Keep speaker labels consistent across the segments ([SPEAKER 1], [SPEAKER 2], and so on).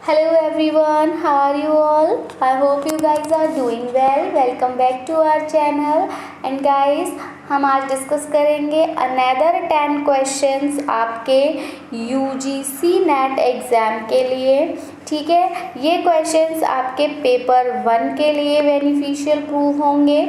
[SPEAKER 1] Hello everyone, how are you all? I hope you guys are doing well. Welcome back to our channel. And guys, हम आज discuss करेंगे another 10 questions आपके UGC net exam के लिए। ठीक है, ये क्वेश्चंस आपके पेपर 1 के लिए बेनिफिशियल प्रूव होंगे।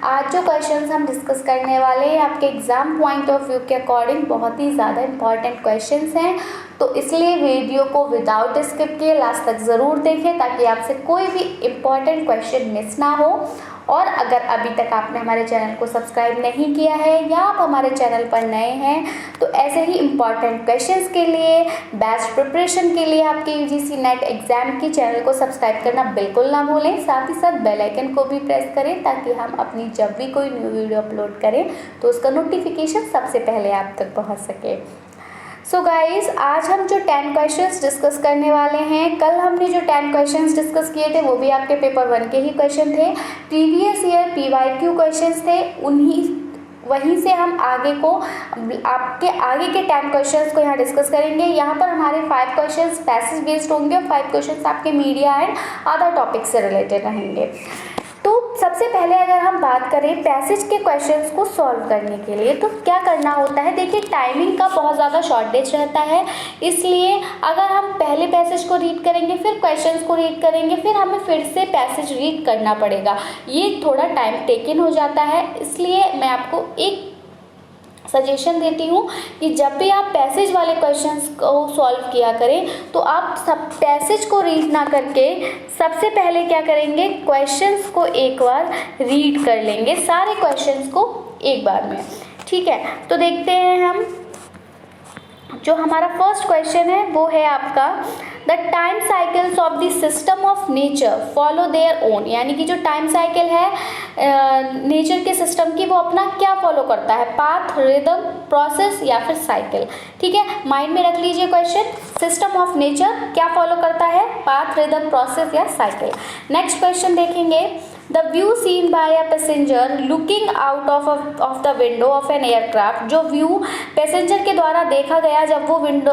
[SPEAKER 1] आज जो क्वेश्चंस हम डिस्कस करने वाले हैं आपके एग्ज़ाम पॉइंट ऑफ व्यू के अकॉर्डिंग बहुत ही ज़्यादा इंपॉर्टेंट क्वेश्चंस हैं, तो इसलिए वीडियो को विदाउट स्किप किए लास्ट तक ज़रूर देखें ताकि आपसे कोई भी इम्पॉर्टेंट क्वेश्चन मिस ना हो। और अगर अभी तक आपने हमारे चैनल को सब्सक्राइब नहीं किया है या आप हमारे चैनल पर नए हैं तो ऐसे ही इम्पॉर्टेंट क्वेश्चंस के लिए, बेस्ट प्रिपरेशन के लिए आपके यूजीसी नेट एग्ज़ाम की चैनल को सब्सक्राइब करना बिल्कुल ना भूलें। साथ ही साथ बेल आइकन को भी प्रेस करें ताकि हम अपनी जब भी कोई न्यू वीडियो अपलोड करें तो उसका नोटिफिकेशन सबसे पहले आप तक पहुँच सके। सो गाइज, आज हम जो 10 क्वेश्चंस डिस्कस करने वाले हैं, कल हमने जो 10 क्वेश्चंस डिस्कस किए थे वो भी आपके पेपर 1 के ही क्वेश्चन थे। प्रीवियस ईयर PYQ क्वेश्चंस थे, वहीं से हम आपके आगे के 10 क्वेश्चंस को यहाँ डिस्कस करेंगे। यहाँ पर हमारे 5 क्वेश्चंस पैसेज बेस्ड होंगे और 5 क्वेश्चंस आपके मीडिया एंड अदर टॉपिक से रिलेटेड रहेंगे। तो सबसे पहले अगर हम बात करें पैसेज के क्वेश्चंस को सॉल्व करने के लिए तो क्या करना होता है। देखिए, टाइमिंग का बहुत ज़्यादा शॉर्टेज रहता है, इसलिए अगर हम पहले पैसेज को रीड करेंगे फिर क्वेश्चंस को रीड करेंगे फिर हमें फिर से पैसेज रीड करना पड़ेगा, ये थोड़ा टाइम टेकन हो जाता है। इसलिए मैं आपको एक सजेशन देती हूँ कि जब भी आप पैसेज वाले क्वेश्चंस को सॉल्व किया करें तो आप सब पैसेज को रीड ना करके सबसे पहले क्या करेंगे, क्वेश्चंस को एक बार रीड कर लेंगे, सारे क्वेश्चंस को एक बार में। ठीक है, तो देखते हैं हम। जो हमारा फर्स्ट क्वेश्चन है वो है आपका the time cycles of the system of nature follow their own, यानी कि जो टाइम साइकिल है नेचर के सिस्टम की वो अपना क्या फॉलो करता है, पाथ, रिदम, प्रोसेस या फिर साइकिल। ठीक है, माइंड में रख लीजिए क्वेश्चन, सिस्टम ऑफ नेचर क्या फॉलो करता है, पाथ, रिदम, प्रोसेस या साइकिल। नेक्स्ट क्वेश्चन देखेंगे, the view seen by a passenger looking out of the window of an aircraft, जो व्यू पैसेंजर के द्वारा देखा गया जब वो विंडो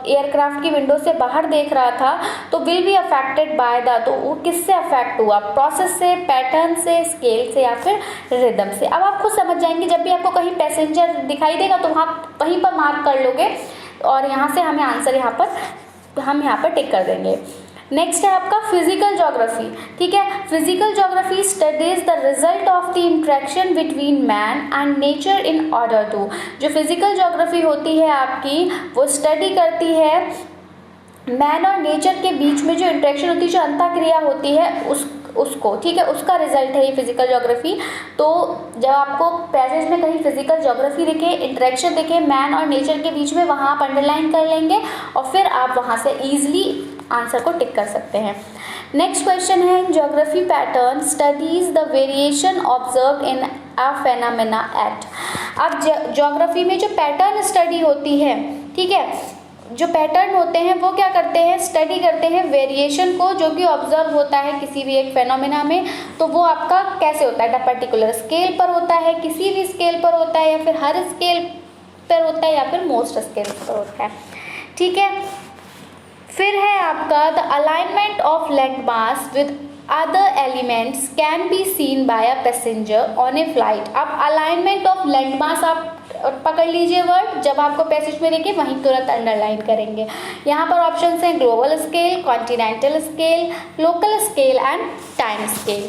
[SPEAKER 1] एयरक्राफ्ट की विंडो से बाहर देख रहा था तो will be affected by the, तो वो किससे अफेक्ट हुआ, प्रोसेस से, पैटर्न से, स्केल से या फिर रिदम से। अब आप खुद समझ जाएंगे, जब भी आपको कहीं पैसेंजर दिखाई देगा तो वहीं पर मार्क कर लोगे और यहाँ से हमें आंसर हम यहाँ पर टिक कर देंगे। नेक्स्ट है आपका फिजिकल ज्योग्राफी। ठीक है, physical geography studies the result of the interaction between man and nature in order to, जो फिजिकल ज्योग्राफी होती है आपकी वो स्टडी करती है मैन और नेचर के बीच में जो इंट्रैक्शन होती है, जो अंतःक्रिया होती है उसको। ठीक है, उसका रिजल्ट है ये फिजिकल ज्योग्राफी। तो जब आपको पैसेज में कहीं फिजिकल ज्योग्राफी दिखे, इंटरेक्शन दिखे मैन और नेचर के बीच में, वहाँ आप अंडरलाइन कर लेंगे और फिर आप वहाँ से ईजिली आंसर को टिक कर सकते हैं। नेक्स्ट क्वेश्चन है, geography pattern studies the variation observe in a phenomena at. अब ज्योग्राफी में जो पैटर्न स्टडी होती है, ठीक है, जो पैटर्न होते हैं वो क्या करते हैं, स्टडी करते हैं वेरिएशन को जो कि ऑब्जर्व होता है किसी भी एक फेनोमेना में। तो वो आपका कैसे होता है, पर्टिकुलर स्केल पर होता है, किसी भी स्केल पर होता है या फिर हर स्केल पर होता है या फिर मोस्ट स्केल पर होता है। ठीक है, फिर है आपका the alignment of land mass with other elements can be seen by a passenger on a flight. अब अलाइनमेंट ऑफ लैंड मास आप पकड़ लीजिए वर्ड, जब आपको पैसेज में देखें वहीं तुरंत अंडरलाइन करेंगे। यहाँ पर ऑप्शंस हैं global scale, continental scale, local scale and time scale.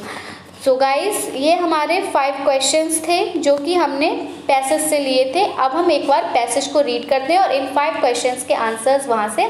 [SPEAKER 1] So guys, ये हमारे 5 क्वेश्चंस थे जो कि हमने पैसेज से लिए थे। अब हम एक बार पैसेज को रीड करते हैं और इन 5 क्वेश्चंस के आंसर्स वहाँ से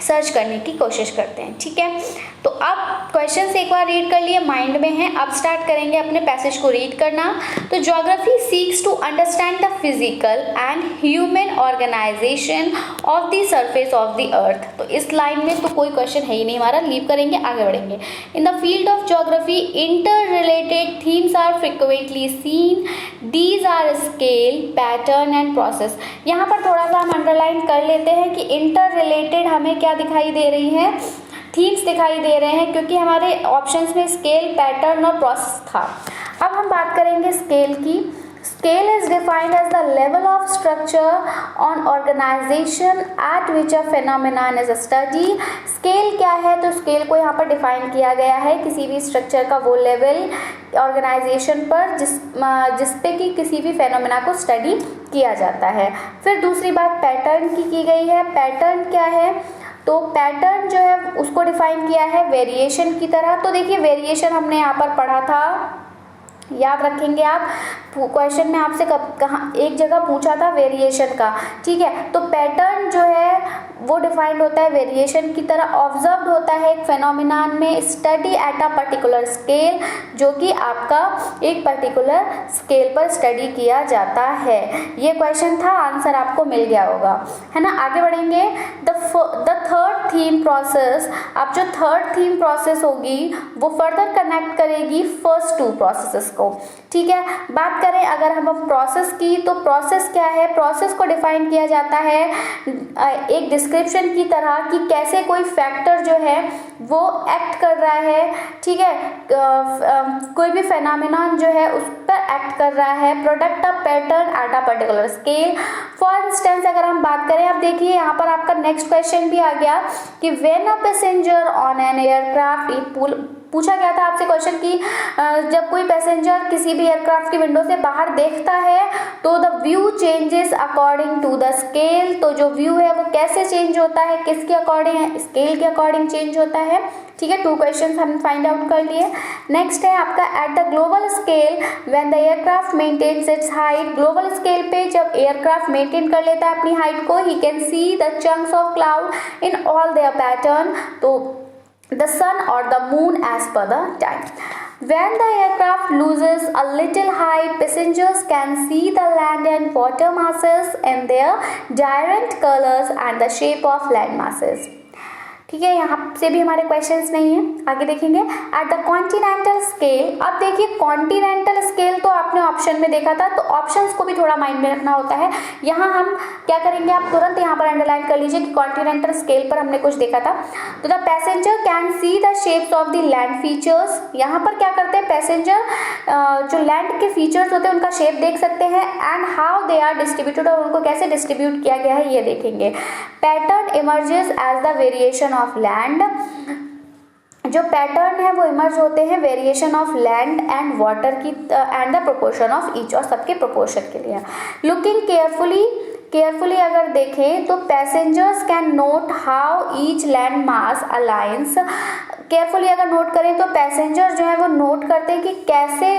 [SPEAKER 1] सर्च करने की कोशिश करते हैं। ठीक है, तो अब क्वेश्चंस एक बार रीड कर लिए, माइंड में है। अब स्टार्ट करेंगे अपने पैसेज को रीड करना। तो geography seeks to understand the physical and human organisation of the surface of the earth. तो इस लाइन में तो कोई क्वेश्चन है ही नहीं हमारा, लीव करेंगे, आगे बढ़ेंगे। In the field of geography interrelated themes are frequently seen, these are scale, pattern and process. यहाँ पर थोड़ा सा हम अंडरलाइन कर लेते हैं कि इंटर रिलेटेड हमें क्या दिखाई दे रही है, थीम्स दिखाई दे रहे हैं, क्योंकि हमारे ऑप्शंस में स्केल, पैटर्न और प्रोसेस था। अब हम बात करेंगे स्केल की। Scale is defined as as the level of structure on organization at which a phenomenon is studied. Scale क्या है, तो स्केल को यहाँ पर डिफाइन किया गया है किसी भी स्ट्रक्चर का वो लेवल ऑर्गेनाइजेशन पर जिस पे कि किसी भी फेनोमेना को स्टडी किया जाता है। फिर दूसरी बात पैटर्न की गई है। पैटर्न क्या है, तो पैटर्न जो है उसको डिफाइन किया है वेरिएशन की तरह। तो देखिए वेरिएशन हमने यहाँ पर पढ़ा था, याद रखेंगे आप, क्वेश्चन में आपसे कहाँ एक जगह पूछा था वेरिएशन का, ठीक है। तो पैटर्न जो है वो डिफाइंड होता है वेरिएशन की तरह, ऑब्जर्व्ड होता है एक फेनोमेनन में, study at a particular scale, जो कि आपका एक पर्टिकुलर स्केल पर स्टडी किया जाता है। ये क्वेश्चन था, आंसर आपको मिल गया होगा, है ना। आगे बढ़ेंगे। द थर्ड थीम प्रोसेस, अब जो थर्ड थीम प्रोसेस होगी वो फर्दर कनेक्ट करेगी फर्स्ट टू प्रोसेसेस को, ठीक है। बात करें अगर हम प्रोसेस की, तो प्रोसेस क्या है, प्रोसेस को डिफाइन किया जाता है एक डिस्क्रिप्शन की तरह कि कैसे कोई फैक्टर जो है वो एक्ट कर रहा है, ठीक है, कोई भी फेनोमेनन जो है उस पर एक्ट कर रहा है, product of pattern at a particular scale. For instance अगर हम बात करें, अब देखिए यहाँ पर आपका नेक्स्ट क्वेश्चन भी आ गया कि when a passenger on an aircraft, पूछा गया था आपसे क्वेश्चन कि जब कोई पैसेंजर किसी भी एयरक्राफ्ट की विंडो से बाहर देखता है तो the view changes according to the scale, तो जो व्यू है वो कैसे चेंज होता है, किसके अकॉर्डिंग, स्केल के अकॉर्डिंग चेंज होता है, ठीक है। 2 क्वेश्चन हमने फाइंड आउट कर लिए। नेक्स्ट है आपका at the global scale when the aircraft maintains its height, global scale पे जब एयरक्राफ्ट मेंटेन कर लेता है अपनी हाइट को, he can see the chunks of cloud in all there pattern, तो the sun or the moon as per the time. When the aircraft loses a little height, passengers can see the land and water masses and their different colors and the shape of land masses, ठीक है। यहाँ से भी हमारे questions नहीं है। आगे देखेंगे एट द कॉन्टिनेंटल स्केल। अब देखिए कॉन्टिनेंटल स्केल तो आपने ऑप्शन में देखा था, तो ऑप्शंस को भी थोड़ा माइंड में रखना होता है। यहाँ हम क्या करेंगे, आप तुरंत यहाँ पर अंडरलाइन कर लीजिए कि कॉन्टिनेंटल स्केल पर हमने कुछ देखा था। तो the passenger can see the shapes of the land features, यहाँ पर क्या करते हैं पैसेंजर जो लैंड के फीचर्स होते हैं उनका शेप देख सकते हैं, and how they are distributed, और उनको कैसे डिस्ट्रीब्यूट किया गया है ये देखेंगे। Pattern emerges as the variation of land, जो पैटर्न है वो इमर्ज होते हैं variation of land and water की and the proportion of each, और सबके प्रोपोर्शन के लिए। लुकिंग केयरफुली अगर देखें तो passengers can note how each land mass aligns, carefully अगर नोट करें तो पैसेंजर जो है वो नोट करते हैं कि कैसे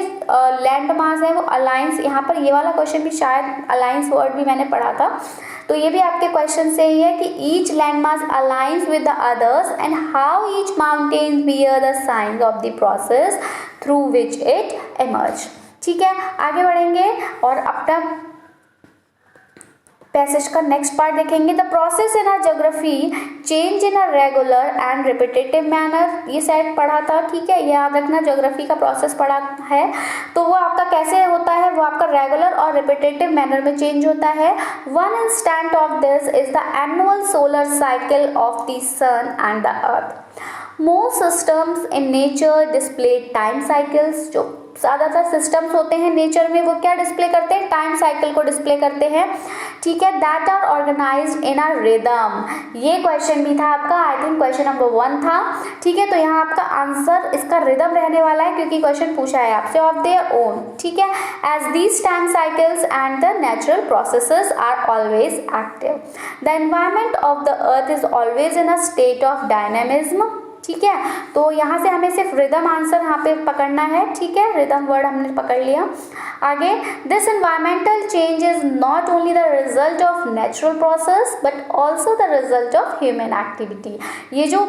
[SPEAKER 1] लैंड मास है वो अलाइंस, यहाँ पर ये वाला क्वेश्चन भी शायद अलाइंस वर्ड भी मैंने पढ़ा था, तो ये भी आपके क्वेश्चन से ही है कि each land mass aligns with the others and how each mountain bear the science of the process through which it emerge, ठीक है। आगे बढ़ेंगे और अपना पैसेज का नेक्स्ट पार्ट देखेंगे। The process in a geography change in a regular and repetitive manner, ये शायद पढ़ा था, ठीक है, याद रखना ज्योग्राफी का प्रोसेस पढ़ा है, तो वो आपका कैसे होता है, वो आपका रेगुलर और रिपीटेटिव मैनर में चेंज होता है। One instant of this is the annual solar cycle of the sun and the earth. Most systems in nature display time cycles, जो ज़्यादातर सिस्टम्स होते हैं नेचर में वो क्या डिस्प्ले करते हैं, टाइम साइकिल को डिस्प्ले करते हैं, ठीक है। That are organised in a rhythm, ये क्वेश्चन भी था आपका, आई थिंक क्वेश्चन नंबर 1 था, ठीक है। तो यहाँ आपका आंसर इसका रिदम रहने वाला है क्योंकि क्वेश्चन पूछा है आपसे ऑफ देयर ओन, ठीक है। As these time cycles and the natural processes are always active, the environment of the earth is always in a state of dynamism, ठीक है। तो यहाँ से हमें सिर्फ रिदम आंसर यहाँ पे पकड़ना है, ठीक है, रिदम वर्ड हमने पकड़ लिया। आगे this environmental change is not only the result of natural process but also the result of human activity, ये जो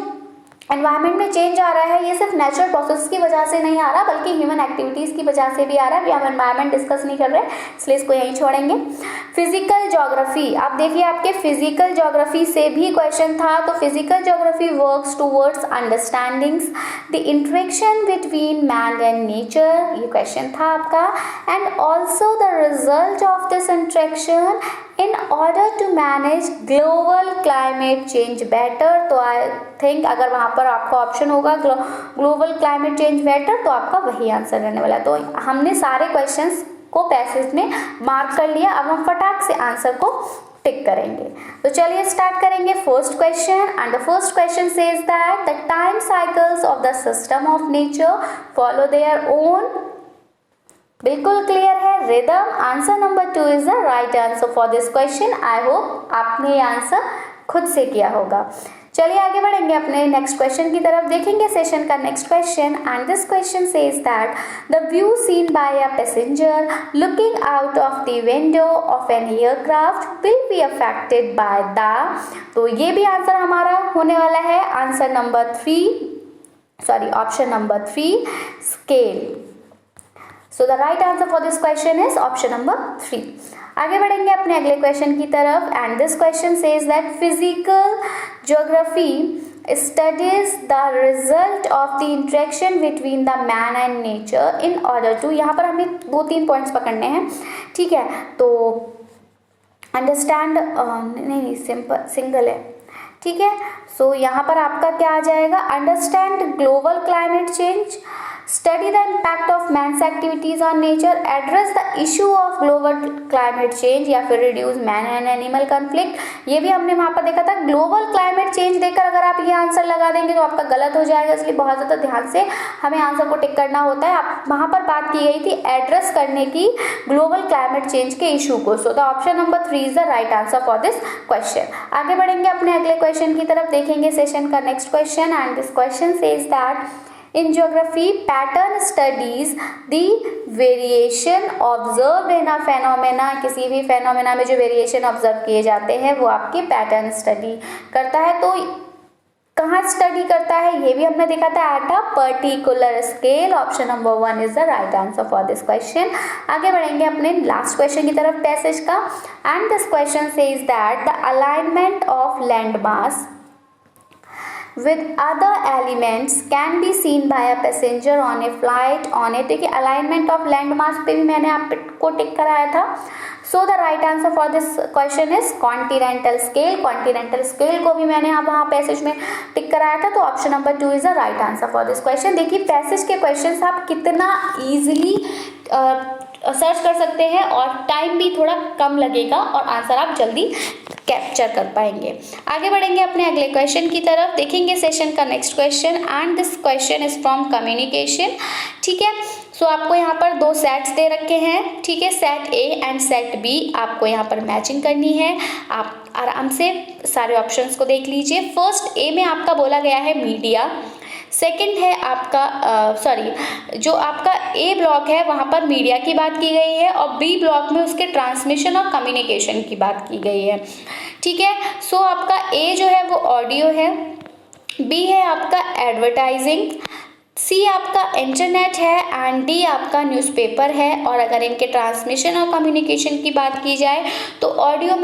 [SPEAKER 1] एनवायरनमेंट में चेंज आ रहा है ये सिर्फ नेचुरल प्रोसेस की वजह से नहीं आ रहा बल्कि ह्यूमन एक्टिविटीज़ की वजह से भी आ रहा है। अभी हम एनवायरनमेंट डिस्कस नहीं कर रहे इसलिए इसको यहीं छोड़ेंगे। फिजिकल ज्योग्राफी, आप देखिए आपके फिजिकल ज्योग्राफी से भी क्वेश्चन था, तो physical geography works towards understandings the interaction between man and nature, ये क्वेश्चन था आपका, and also the result of this interaction in order to manage global climate change better। तो आई थिंक अगर वहाँ पर आपका ऑप्शन होगा ग्लोबल क्लाइमेट चेंज बेटर तो आपका वही आंसर रहने वाला है। तो हमने सारे क्वेश्चंस को पैसेज में मार्क कर लिया। अब हम फटाक से आंसर को टिक करेंगे। तो चलिए स्टार्ट करेंगे first question. And the first question says that the time cycles of the system of nature follow their own, बिल्कुल क्लियर है, rhythm. Answer number 2 is the right answer for this question. I hope आपने ये answer खुद से किया होगा। चलिए आगे बढ़ेंगे अपने नेक्स्ट क्वेश्चन की तरफ, देखेंगे सेशन का next question. And this question says that the view seen by a passenger looking out of the window of an aircraft will be affected by the, तो ये भी आंसर हमारा होने वाला है answer number 3, sorry option number 3, scale. So the right answer for this question is option number 3. आगे बढ़ेंगे अपने अगले क्वेश्चन की तरफ। And this question says that physical geography studies the result of the interaction between the man and nature in order to, यहाँ पर हमें 2-3 points पकड़ने हैं, ठीक है। तो अंडरस्टैंड, नहीं सिंगल है, ठीक है। सो यहाँ पर आपका क्या आ जाएगा, understand global climate change, study the impact of man's activities on nature, address the issue of global climate change, या फिर reduce man and animal conflict। ये भी हमने वहाँ पर देखा था। ग्लोबल क्लाइमेट चेंज देखकर अगर आप ये आंसर लगा देंगे तो आपका गलत हो जाएगा, इसलिए बहुत ज़्यादा ध्यान से हमें आंसर को टिक करना होता है। आप वहाँ पर बात की गई थी एड्रेस करने की ग्लोबल क्लाइमेट चेंज के इशू को। So the option number 3 is the right answer for this question. आगे बढ़ेंगे अपने अगले क्वेश्चन की तरफ, देखेंगे सेशन का next question. And this question says that in geography pattern studies the variation observed in a phenomena, किसी भी phenomena में जो variation observe किए जाते हैं वो आपके pattern study करता है। तो कहाँ स्टडी करता है ये भी हमने देखा था, at a particular scale. Option number 1 is the right answer for this question. आगे बढ़ेंगे अपने लास्ट क्वेश्चन की तरफ पैसेज का। And this question says that the alignment of land mass with other elements can be seen by a passenger on a flight on it। देखिए alignment of land मास पे भी मैंने आपको टिक कराया था। सो the right answer for this question is continental scale. Continental scale को भी मैंने आप वहाँ पैसेज में टिक कराया था। तो option number 2 is the right answer for this question. देखिए पैसेज के क्वेश्चन आप कितना ईजिली सर्च कर सकते हैं और टाइम भी थोड़ा कम लगेगा और आंसर आप जल्दी कैप्चर कर पाएंगे। आगे बढ़ेंगे अपने अगले क्वेश्चन की तरफ, देखेंगे सेशन का next question. And this question is from communication, ठीक है। सो आपको यहाँ पर 2 सेट्स दे रखे हैं, ठीक है, set A and set B. आपको यहाँ पर मैचिंग करनी है। आप आराम से सारे ऑप्शंस को देख लीजिए। फर्स्ट ए में आपका बोला गया है मीडिया, सेकंड है आपका जो आपका ए ब्लॉक है वहाँ पर मीडिया की बात की गई है और बी ब्लॉक में उसके ट्रांसमिशन और कम्युनिकेशन की बात की गई है, ठीक है। सो आपका ए जो है वो ऑडियो है, बी है आपका एडवर्टाइजिंग, सी आपका इंटरनेट है एंड डी आपका न्यूज़पेपर है। और अगर इनके ट्रांसमिशन और कम्युनिकेशन की बात की जाए तो ऑडियो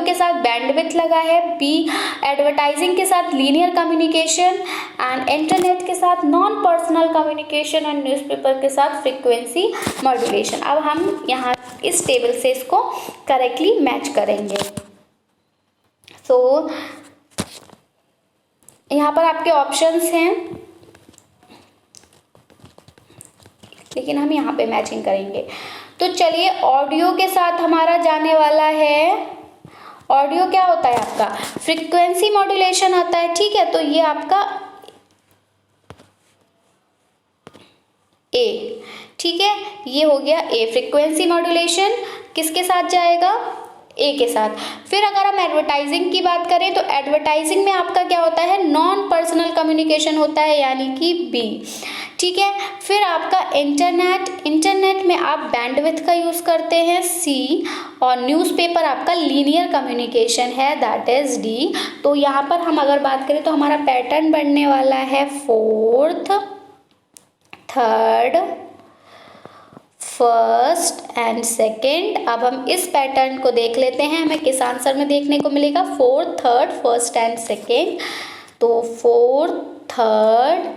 [SPEAKER 1] के साथ बैंडविड्थ लगा है, बी एडवर्टाइजिंग के साथ लीनियर कम्युनिकेशन एंड इंटरनेट के साथ non personal communication and newspaper के साथ फ्रीक्वेंसी मॉड्यूलेशन। अब हम यहाँ इस टेबल से इसको करेक्टली मैच करेंगे। सो यहाँ पर आपके ऑप्शंस हैं, लेकिन हम यहाँ पे मैचिंग करेंगे। तो चलिए ऑडियो के साथ हमारा जाने वाला है, ऑडियो क्या होता है आपका फ्रीक्वेंसी मॉड्यूलेशन आता है, ठीक है। तो ये आपका ए, ठीक है, ये हो गया ए। फ्रीक्वेंसी मॉड्यूलेशन किसके साथ जाएगा, ए के साथ। फिर अगर हम एडवर्टाइजिंग की बात करें तो एडवर्टाइजिंग में आपका क्या होता है, नॉन पर्सनल कम्युनिकेशन होता है यानी कि बी, ठीक है। फिर आपका इंटरनेट में आप बैंडविड्थ का यूज़ करते हैं, सी। और न्यूज़पेपर आपका लीनियर कम्युनिकेशन है, दैट इज डी। तो यहाँ पर हम अगर बात करें तो हमारा पैटर्न बनने वाला है 4th, 3rd, 1st and 2nd। अब हम इस पैटर्न को देख लेते हैं, हमें किस आंसर में देखने को मिलेगा, 4th, 3rd, 1st and 2nd। तो 4th, 3rd,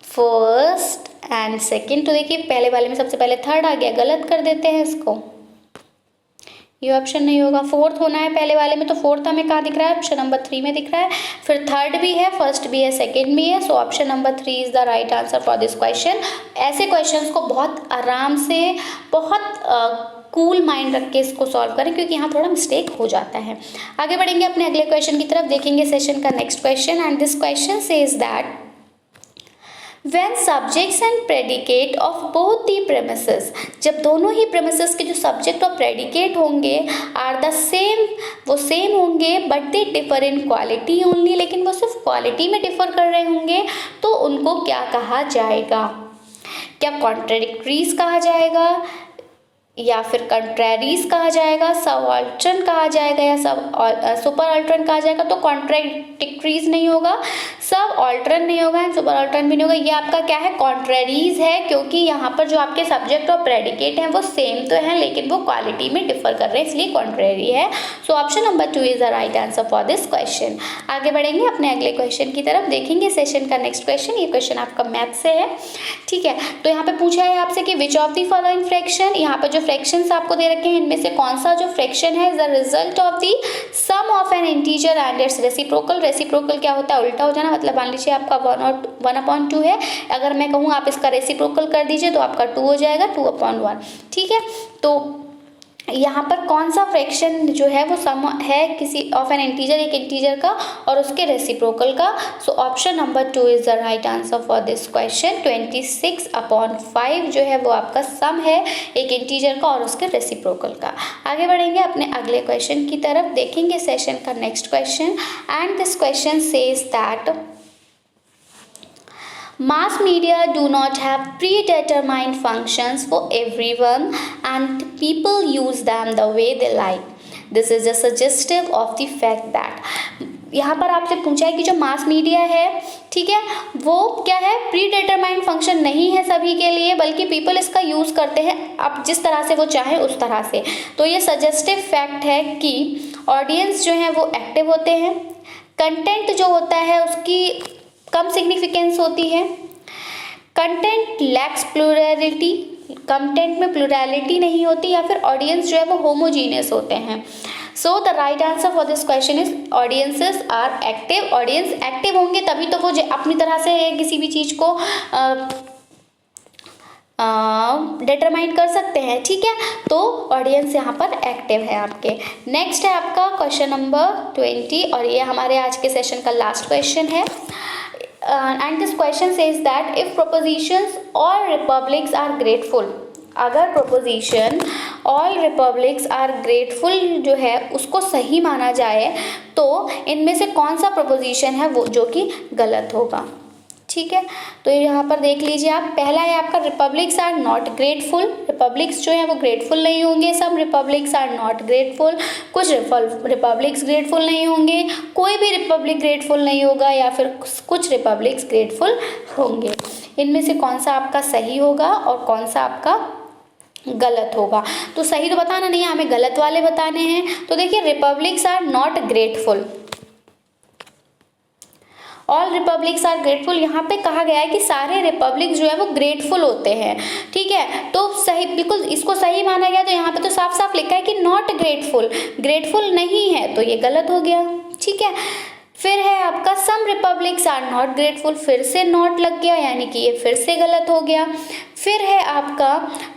[SPEAKER 1] 1st and 2nd। तो देखिए पहले वाले में सबसे पहले 3rd आ गया, गलत कर देते हैं इसको, ये ऑप्शन नहीं होगा। फोर्थ होना है पहले वाले में, तो फोर्थ हमें कहाँ दिख रहा है? ऑप्शन नंबर 3 में दिख रहा है। फिर थर्ड भी है, फर्स्ट भी है, सेकंड भी है, so option number 3 is the right answer for this question. ऐसे क्वेश्चंस को बहुत आराम से, बहुत कूल माइंड रख के इसको सॉल्व करें, क्योंकि यहाँ थोड़ा मिस्टेक हो जाता है। आगे बढ़ेंगे अपने अगले क्वेश्चन की तरफ, देखेंगे सेशन का next question, and this question says that when subjects and predicate of both the premises, जब दोनों ही premises के जो subject और predicate होंगे are the same, वो same होंगे but they differ in quality only, लेकिन वो सिर्फ quality में differ कर रहे होंगे, तो उनको क्या कहा जाएगा? क्या contradictories कहा जाएगा, या फिर कंट्रेरीज कहा जाएगा, सब ऑल्टर्न कहा जाएगा, या सब सुपर ऑल्टर्न कहा जाएगा? तो कॉन्ट्रेडिक्टरीज नहीं होगा, सब ऑल्टर्न नहीं होगा, एंड सुपर ऑल्टर्न भी नहीं होगा। ये आपका क्या है? कॉन्ट्रेरीज है, क्योंकि यहाँ पर जो आपके सब्जेक्ट और प्रेडिकेट हैं वो सेम तो हैं, लेकिन वो क्वालिटी में डिफर कर रहे हैं, इसलिए कॉन्ट्रेरी है। So option number 2 is the right answer for this question. आगे बढ़ेंगे अपने अगले क्वेश्चन की तरफ, देखेंगे सेशन का नेक्स्ट क्वेश्चन। ये क्वेश्चन आपका मैथ से है, ठीक है। तो यहाँ पे पूछा है आपसे कि which of the following fraction, यहाँ पर जो फ्रैक्शंस आपको दे रखे हैं इनमें से कौन सा जो फ्रैक्शन है the result of the sum of an integer and its reciprocal. Reciprocal क्या होता है? उल्टा हो जाना, मतलब मान लीजिए आपका 1/2 है, अगर मैं कहूँ आप इसका रेसिप्रोकल कर दीजिए तो आपका 2 हो जाएगा, 2/1, ठीक है। तो यहाँ पर कौन सा फ्रैक्शन जो है वो सम है किसी ऑफ एन इंटीजर, एक इंटीजर का और उसके रेसिप्रोकल का? So option number 2 is the right answer for this question. 26/5 जो है वो आपका सम है एक इंटीजर का और उसके रेसिप्रोकल का। आगे बढ़ेंगे अपने अगले क्वेश्चन की तरफ, देखेंगे सेशन का next question, and this question says that mass media do not have predetermined functions for everyone and people use them the way they like. This is a suggestive of the fact that, यहाँ पर आपसे पूछा है कि जो mass media है, ठीक है, वो क्या है? प्री डिटरमाइंड फंक्शन नहीं है सभी के लिए, बल्कि पीपल इसका यूज़ करते हैं अब जिस तरह से वो चाहे उस तरह से। तो ये सजेस्टिव फैक्ट है कि ऑडियंस जो है वो एक्टिव होते हैं, कंटेंट जो होता है उसकी कम सिग्निफिकेंस होती है, कंटेंट लैक्स प्लुरैलिटी, कंटेंट में प्लुरैलिटी नहीं होती, या फिर ऑडियंस जो है वो होमोजीनियस होते हैं। So the right answer for this question is audiences are active. Audience active होंगे तभी तो वो अपनी तरह से किसी भी चीज़ को डिटरमाइन कर सकते हैं, ठीक है। तो ऑडियंस यहाँ पर एक्टिव है आपके। नेक्स्ट है आपका क्वेश्चन नंबर 20 और ये हमारे आज के सेशन का लास्ट क्वेश्चन है। And this question says that if propositions all republics are grateful, अगर proposition all republics are grateful जो है उसको सही माना जाए तो इनमें से कौन सा प्रोपोजिशन है वो जो कि गलत होगा, ठीक है। तो यहाँ पर देख लीजिए आप, पहला है आपका republics are not grateful. Republics जो है वो ग्रेटफुल नहीं होंगे, सब रिपब्लिक्स आर नॉट ग्रेटफुल, कुछ रिपब्लिक्स ग्रेटफुल नहीं होंगे, कोई भी रिपब्लिक ग्रेटफुल नहीं होगा, या फिर कुछ रिपब्लिक्स ग्रेटफुल होंगे। इनमें से कौन सा आपका सही होगा और कौन सा आपका गलत होगा? तो सही तो बताना नहीं है, हमें गलत वाले बताने हैं। तो देखिए republics are not grateful, all republics are grateful, यहाँ पे कहा गया है कि सारे रिपब्लिक जो है वो ग्रेटफुल होते हैं, ठीक है। तो सही, बिल्कुल इसको सही माना गया। तो यहाँ पे तो साफ साफ लिखा है कि नॉट ग्रेटफुल, ग्रेटफुल नहीं है, तो ये गलत हो गया, ठीक है। फिर है आपका सम रिपब्लिक्स आर नॉट ग्रेटफुल, फिर से नॉट लग गया, यानी कि ये फिर से गलत हो गया। फिर है आपका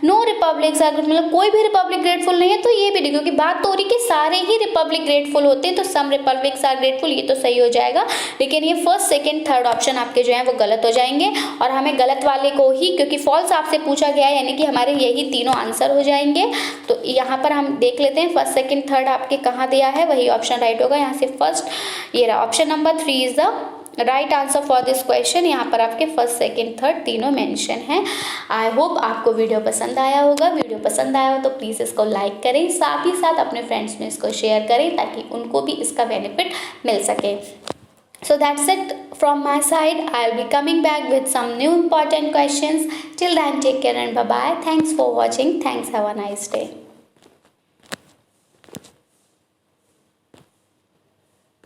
[SPEAKER 1] नो रिपब्लिक्स आर, मतलब कोई भी रिपब्लिक ग्रेटफुल नहीं है, तो ये भी नहीं, क्योंकि बात तो हो रही कि सारे ही रिपब्लिक ग्रेटफुल होते हैं, तो सम रिपब्लिक्स आर ग्रेटफुल ये तो सही हो जाएगा। लेकिन ये फर्स्ट सेकंड थर्ड ऑप्शन आपके जो है वो गलत हो जाएंगे, और हमें गलत वाले को ही, क्योंकि फॉल्स आपसे पूछा गया है, यानी कि हमारे यही तीनों आंसर हो जाएंगे। तो यहाँ पर हम देख लेते हैं फर्स्ट सेकंड थर्ड आपके कहाँ दिया है, वही ऑप्शन राइट होगा। यहाँ से फर्स्ट ये रहा option number 3 is the right answer for this question. यहाँ पर आपके फर्स्ट सेकंड थर्ड तीनों मेंशन हैं। आई होप आपको वीडियो पसंद आया होगा। वीडियो पसंद आया हो तो प्लीज़ इसको लाइक करें, साथ ही साथ अपने फ्रेंड्स में इसको शेयर करें ताकि उनको भी इसका बेनिफिट मिल सके। So that's it from my side. I'll be coming back with some new important questions. Till then, take care and bye-bye. Thanks for watching. Thanks. Have a nice day.